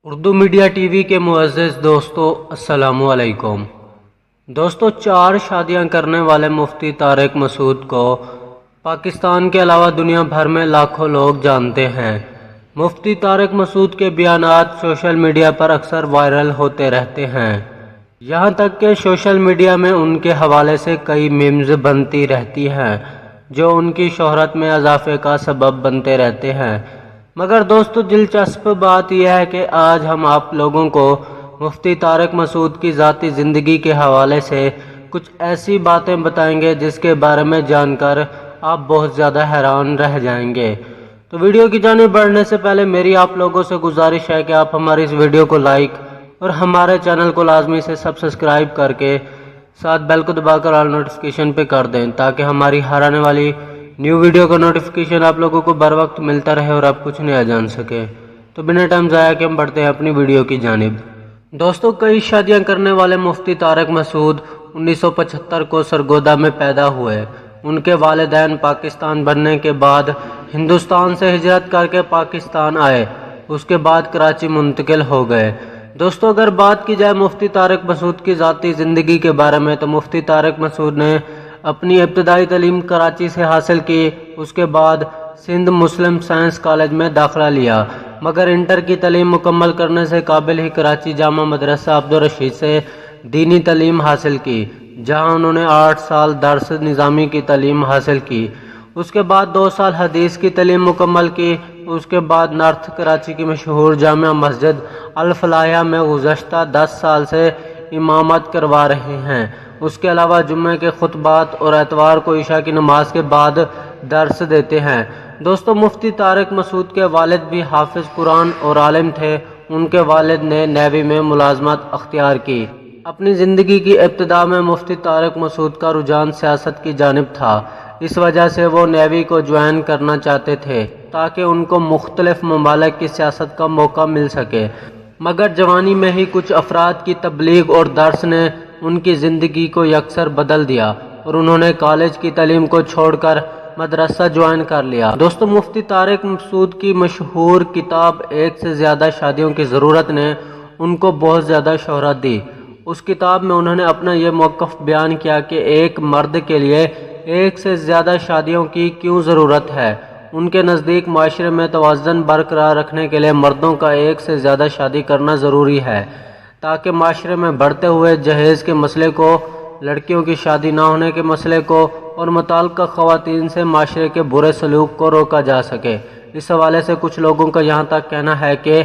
Urdu media T V کے معزز دوستو السلام علیکم۔ دوستو 4 شادیاں کرنے والے مفتی طارق مسعود کو پاکستان کے علاوہ دنیا بھر میں لاکھوں لوگ جانتے ہیں۔ مفتی طارق مسعود کے بیانات سوشل میڈیا پر اکثر وائرل ہوتے رہتے ہیں، یہاں تک کہ سوشل میڈیا میں ان کے حوالے سے کئی میمز بنتی رہتی ہیں جو ان کی شہرت میں اضافے کا سبب بنتے رہتے ہیں۔ مگر دوستو دلچسپ بات یہ ہے کہ آج ہم آپ لوگوں کو مفتی طارق مسعود کی ذاتی زندگی کے حوالے سے کچھ ایسی باتیں بتائیں گے جس کے بارے میں جان کر آپ بہت زیادہ حیران رہ جائیں گے۔ تو ویڈیو کی جانب بڑھنے سے پہلے میری آپ لوگوں سے گزارش ہے کہ آپ ہماری اس ویڈیو کو لائک اور ہمارے چینل کو لازمی سے سبسکرائب کر کے ساتھ بیل کو دبا کر آل نوٹیفیکیشن پہ کر دیں تاکہ ہماری ہر آنے والی نیو ویڈیو کا نوٹیفیکیشن آپ لوگوں کو بر وقت ملتا رہے اور آپ کچھ نیا جان سکے۔ تو بنا ٹائم ضائع کے ہم بڑھتے ہیں اپنی ویڈیو کی جانب۔ دوستو کئی شادیاں کرنے والے مفتی طارق مسعود 1975 کو سرگودا میں پیدا ہوئے۔ ان کے والدین پاکستان بننے کے بعد ہندوستان سے ہجرت کر کے پاکستان آئے، اس کے بعد کراچی منتقل ہو گئے۔ دوستو اگر بات کی جائے مفتی طارق مسعود کی ذاتی زندگی کے بارے میں تو مفتی طارق مسعود نے اپنی ابتدائی تعلیم کراچی سے حاصل کی، اس کے بعد سندھ مسلم سائنس کالج میں داخلہ لیا، مگر انٹر کی تعلیم مکمل کرنے سے قابل ہی کراچی جامع مدرسہ عبدالرشید سے دینی تعلیم حاصل کی، جہاں انہوں نے 8 سال درس نظامی کی تعلیم حاصل کی۔ اس کے بعد 2 سال حدیث کی تعلیم مکمل کی۔ اس کے بعد نارتھ کراچی کی مشہور جامع مسجد الفلاح میں گزشتہ 10 سال سے امامت کروا رہے ہیں۔ اس کے علاوہ جمعہ کے خطبات اور اتوار کو عشاء کی نماز کے بعد درس دیتے ہیں۔ دوستو مفتی طارق مسعود کے والد بھی حافظ قرآن اور عالم تھے۔ ان کے والد نے نیوی میں ملازمت اختیار کی۔ اپنی زندگی کی ابتدا میں مفتی طارق مسعود کا رجحان سیاست کی جانب تھا، اس وجہ سے وہ نیوی کو جوائن کرنا چاہتے تھے تاکہ ان کو مختلف ممالک کی سیاست کا موقع مل سکے، مگر جوانی میں ہی کچھ افراد کی تبلیغ اور درس نے ان کی زندگی کو یکسر بدل دیا اور انہوں نے کالج کی تعلیم کو چھوڑ کر مدرسہ جوائن کر لیا۔ دوستو مفتی طارق مسعود کی مشہور کتاب ایک سے زیادہ شادیوں کی ضرورت نے ان کو بہت زیادہ شہرت دی۔ اس کتاب میں انہوں نے اپنا یہ موقف بیان کیا کہ ایک مرد کے لیے ایک سے زیادہ شادیوں کی کیوں ضرورت ہے۔ ان کے نزدیک معاشرے میں توازن برقرار رکھنے کے لیے مردوں کا ایک سے زیادہ شادی کرنا ضروری ہے تاکہ معاشرے میں بڑھتے ہوئے جہیز کے مسئلے کو، لڑکیوں کی شادی نہ ہونے کے مسئلے کو اور متعلقہ خواتین سے معاشرے کے برے سلوک کو روکا جا سکے۔ اس حوالے سے کچھ لوگوں کا یہاں تک کہنا ہے کہ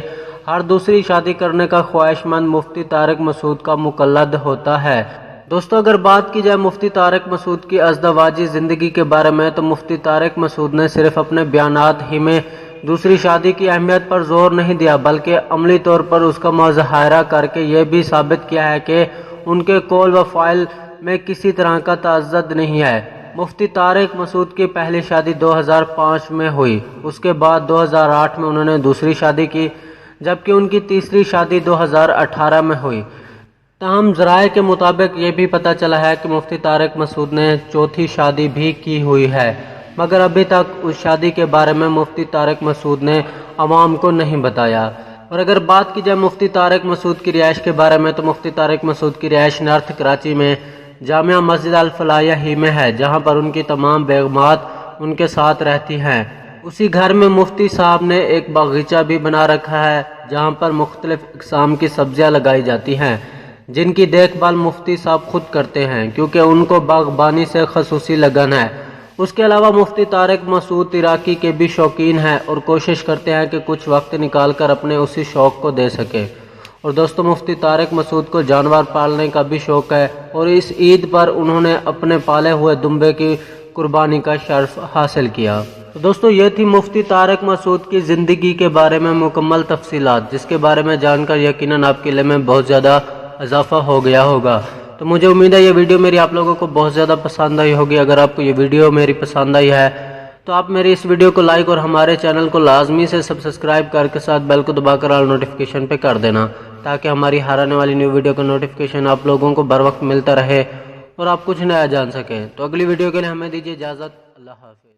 ہر دوسری شادی کرنے کا خواہش مند مفتی طارق مسعود کا مقلد ہوتا ہے۔ دوستو اگر بات کی جائے مفتی طارق مسعود کی ازدواجی زندگی کے بارے میں تو مفتی طارق مسعود نے صرف اپنے بیانات ہی میں دوسری شادی کی اہمیت پر زور نہیں دیا بلکہ عملی طور پر اس کا مظاہرہ کر کے یہ بھی ثابت کیا ہے کہ ان کے قول و فعل میں کسی طرح کا تعدد نہیں ہے۔ مفتی طارق مسعود کی پہلی شادی 2005 میں ہوئی، اس کے بعد 2008 میں انہوں نے دوسری شادی کی، جبکہ ان کی تیسری شادی 2018 میں ہوئی۔ تاہم ذرائع کے مطابق یہ بھی پتہ چلا ہے کہ مفتی طارق مسعود نے چوتھی شادی بھی کی ہوئی ہے، مگر ابھی تک اس شادی کے بارے میں مفتی طارق مسعود نے عوام کو نہیں بتایا۔ اور اگر بات کی جائے مفتی طارق مسعود کی رہائش کے بارے میں تو مفتی طارق مسعود کی رہائش نارتھ کراچی میں جامع مسجد الفلاح ہی میں ہے، جہاں پر ان کی تمام بیگمات ان کے ساتھ رہتی ہیں۔ اسی گھر میں مفتی صاحب نے ایک باغیچہ بھی بنا رکھا ہے جہاں پر مختلف اقسام کی سبزیاں لگائی جاتی ہیں، جن کی دیکھ بھال مفتی صاحب خود کرتے ہیں کیونکہ ان کو باغبانی سے خصوصی لگن ہے۔ اس کے علاوہ مفتی طارق مسعود تیراکی کے بھی شوقین ہیں اور کوشش کرتے ہیں کہ کچھ وقت نکال کر اپنے اسی شوق کو دے سکیں۔ اور دوستو مفتی طارق مسعود کو جانور پالنے کا بھی شوق ہے اور اس عید پر انہوں نے اپنے پالے ہوئے دمبے کی قربانی کا شرف حاصل کیا۔ تو دوستو یہ تھی مفتی طارق مسعود کی زندگی کے بارے میں مکمل تفصیلات، جس کے بارے میں جان کر یقیناً آپ کے علم میں بہت زیادہ اضافہ ہو گیا ہوگا۔ تو مجھے امید ہے یہ ویڈیو میری آپ لوگوں کو بہت زیادہ پسند آئی ہوگی۔ اگر آپ کو یہ ویڈیو میری پسند آئی ہے تو آپ میری اس ویڈیو کو لائک اور ہمارے چینل کو لازمی سے سبسکرائب کر کے ساتھ بیل کو دبا کر آل نوٹیفیکیشن پہ کر دینا تاکہ ہماری ہر آنے والی نیو ویڈیو کا نوٹیفیکیشن آپ لوگوں کو بر وقت ملتا رہے اور آپ کچھ نیا جان سکیں۔ تو اگلی ویڈیو کے لیے ہمیں دیجیے اجازت۔ اللہ حافظ۔